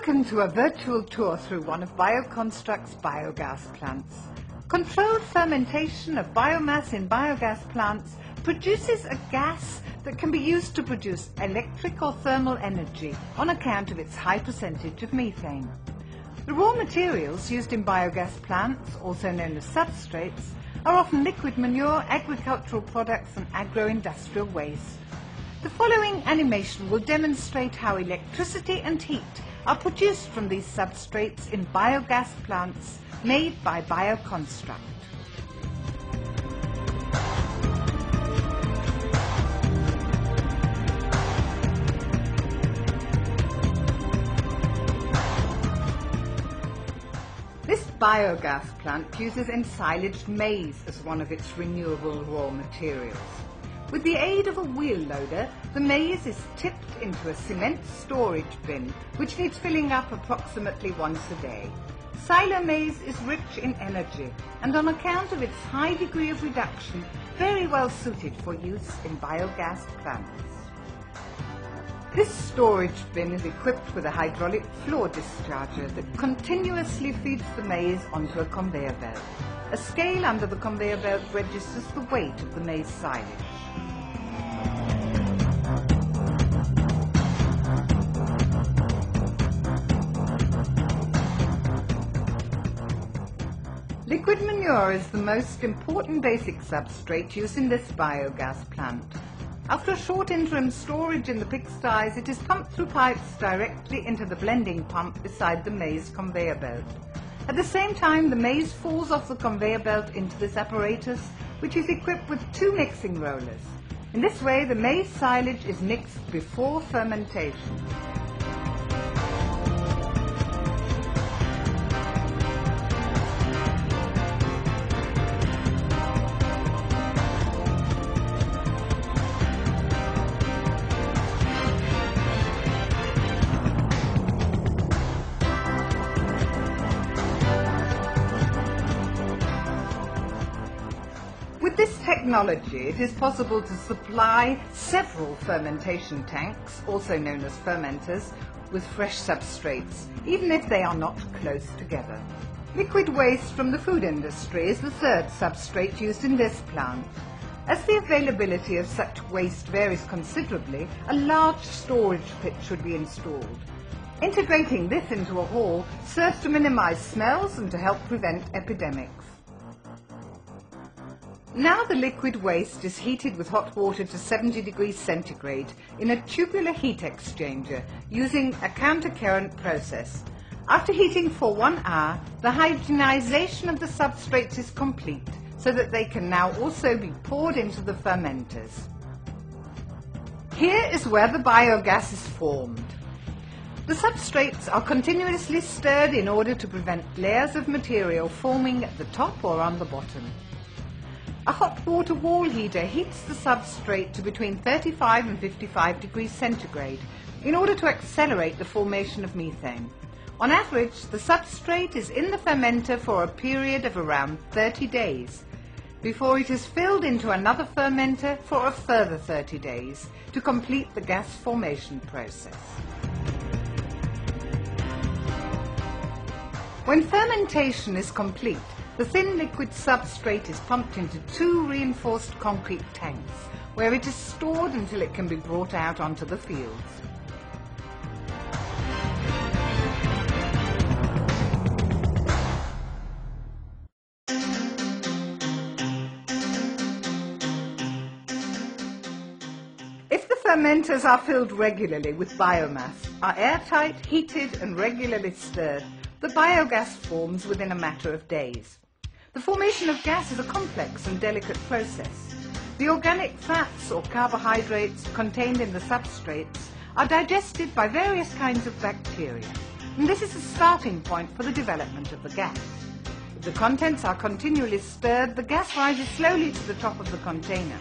Welcome to a virtual tour through one of Bioconstruct's biogas plants. Controlled fermentation of biomass in biogas plants produces a gas that can be used to produce electric or thermal energy on account of its high percentage of methane. The raw materials used in biogas plants, also known as substrates, are often liquid manure, agricultural products and agro-industrial waste. The following animation will demonstrate how electricity and heat are produced from these substrates in biogas plants made by Bioconstruct. This biogas plant uses ensilaged maize as one of its renewable raw materials. With the aid of a wheel loader, the maize is tipped into a cement storage bin, which needs filling up approximately once a day. Silo maize is rich in energy and, on account of its high degree of reduction, very well suited for use in biogas plants. This storage bin is equipped with a hydraulic floor discharger that continuously feeds the maize onto a conveyor belt. A scale under the conveyor belt registers the weight of the maize silage. Liquid manure is the most important basic substrate used in this biogas plant. After a short interim storage in the pigsties, it is pumped through pipes directly into the blending pump beside the maize conveyor belt. At the same time, the maize falls off the conveyor belt into this apparatus, which is equipped with 2 mixing rollers. In this way, the maize silage is mixed before fermentation. With this technology, it is possible to supply several fermentation tanks, also known as fermenters, with fresh substrates, even if they are not close together. Liquid waste from the food industry is the third substrate used in this plant. As the availability of such waste varies considerably, a large storage pit should be installed. Integrating this into a hall serves to minimize smells and to help prevent epidemics. Now the liquid waste is heated with hot water to 70 degrees centigrade in a tubular heat exchanger using a countercurrent process. After heating for 1 hour, the hydrogenization of the substrates is complete, so that they can now also be poured into the fermenters. Here is where the biogas is formed. The substrates are continuously stirred in order to prevent layers of material forming at the top or on the bottom. A hot water wall heater heats the substrate to between 35 and 55 degrees centigrade in order to accelerate the formation of methane. On average, the substrate is in the fermenter for a period of around 30 days, before it is filled into another fermenter for a further 30 days to complete the gas formation process. When fermentation is complete, the thin liquid substrate is pumped into 2 reinforced concrete tanks, where it is stored until it can be brought out onto the fields. If the fermenters are filled regularly with biomass, are airtight, heated and regularly stirred, the biogas forms within a matter of days. The formation of gas is a complex and delicate process. The organic fats or carbohydrates contained in the substrates are digested by various kinds of bacteria, and this is a starting point for the development of the gas. If the contents are continually stirred, the gas rises slowly to the top of the container.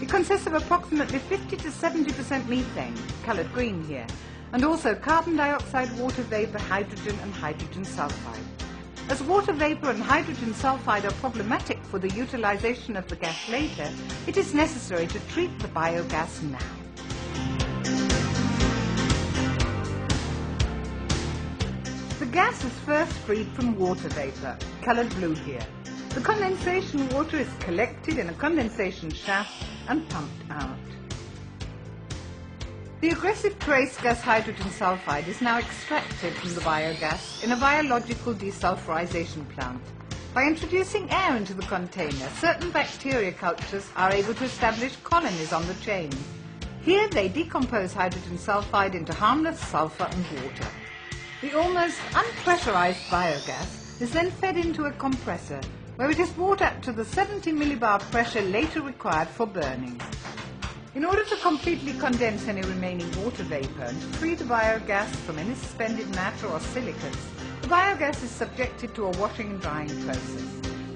It consists of approximately 50 to 70% methane, coloured green here, and also carbon dioxide, water vapour, hydrogen and hydrogen sulfide. As water vapour and hydrogen sulfide are problematic for the utilisation of the gas later, it is necessary to treat the biogas now. The gas is first freed from water vapour, coloured blue here. The condensation water is collected in a condensation shaft and pumped out. The aggressive trace gas hydrogen sulfide is now extracted from the biogas in a biological desulfurization plant. By introducing air into the container, certain bacteria cultures are able to establish colonies on the chain. Here they decompose hydrogen sulfide into harmless sulfur and water. The almost unpressurized biogas is then fed into a compressor, where it is brought up to the 70 millibar pressure later required for burning. In order to completely condense any remaining water vapour and to free the biogas from any suspended matter or silicates, the biogas is subjected to a washing and drying process.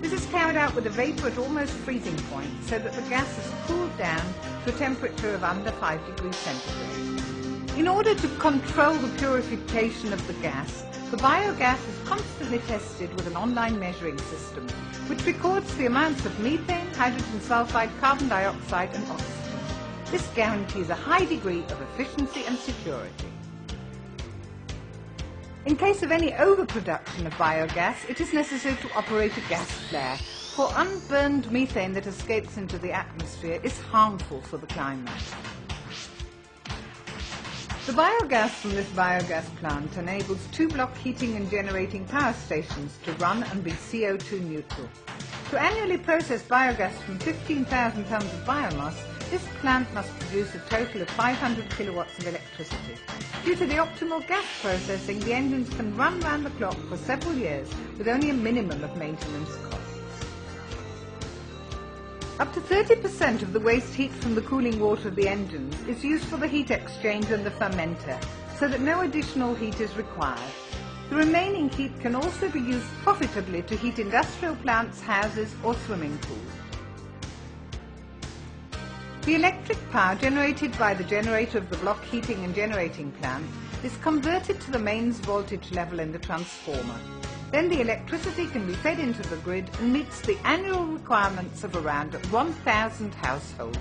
This is carried out with the vapour at almost freezing point so that the gas is cooled down to a temperature of under 5 degrees centigrade. In order to control the purification of the gas, the biogas is constantly tested with an online measuring system, which records the amounts of methane, hydrogen sulfide, carbon dioxide and oxygen. This guarantees a high degree of efficiency and security. In case of any overproduction of biogas, it is necessary to operate a gas flare, for unburned methane that escapes into the atmosphere is harmful for the climate. The biogas from this biogas plant enables 2-block heating and generating power stations to run and be CO2 neutral. To annually process biogas from 15,000 tonnes of biomass, this plant must produce a total of 500 kilowatts of electricity. Due to the optimal gas processing, the engines can run round the clock for several years with only a minimum of maintenance costs. Up to 30% of the waste heat from the cooling water of the engines is used for the heat exchanger and the fermenter, so that no additional heat is required. The remaining heat can also be used profitably to heat industrial plants, houses or swimming pools. The electric power generated by the generator of the block heating and generating plant is converted to the mains voltage level in the transformer. Then the electricity can be fed into the grid and meets the annual requirements of around 1,000 households.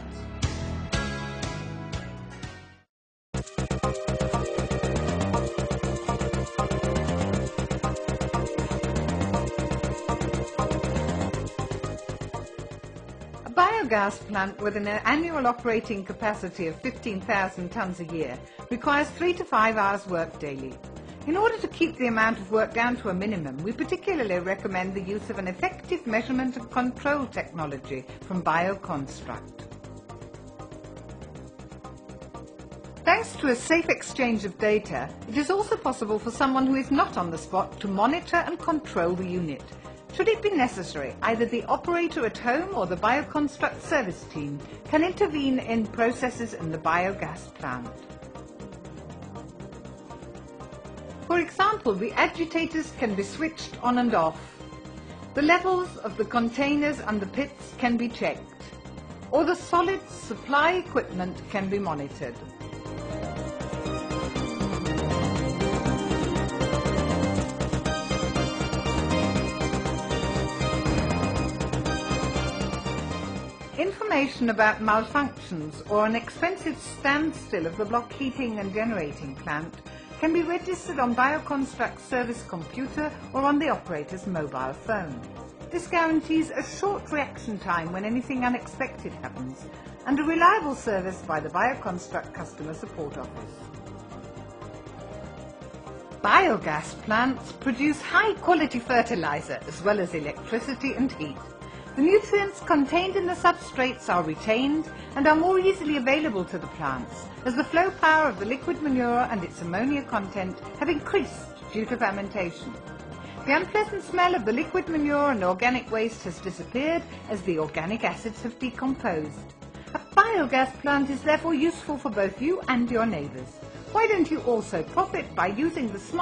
A biogas plant with an annual operating capacity of 15,000 tonnes a year requires 3 to 5 hours work daily. In order to keep the amount of work down to a minimum, we particularly recommend the use of an effective measurement and control technology from Bioconstruct. Thanks to a safe exchange of data, it is also possible for someone who is not on the spot to monitor and control the unit. Should it be necessary, either the operator at home or the Bioconstruct service team can intervene in processes in the biogas plant. For example, the agitators can be switched on and off. The levels of the containers and the pits can be checked, or the solid supply equipment can be monitored. Information about malfunctions or an expensive standstill of the block heating and generating plant can be registered on Bioconstruct's service computer or on the operator's mobile phone. This guarantees a short reaction time when anything unexpected happens and a reliable service by the Bioconstruct Customer Support Office. Biogas plants produce high-quality fertilizer as well as electricity and heat. The nutrients contained in the substrates are retained and are more easily available to the plants, as the flow power of the liquid manure and its ammonia content have increased due to fermentation. The unpleasant smell of the liquid manure and organic waste has disappeared as the organic acids have decomposed. A biogas plant is therefore useful for both you and your neighbours. Why don't you also profit by using the smart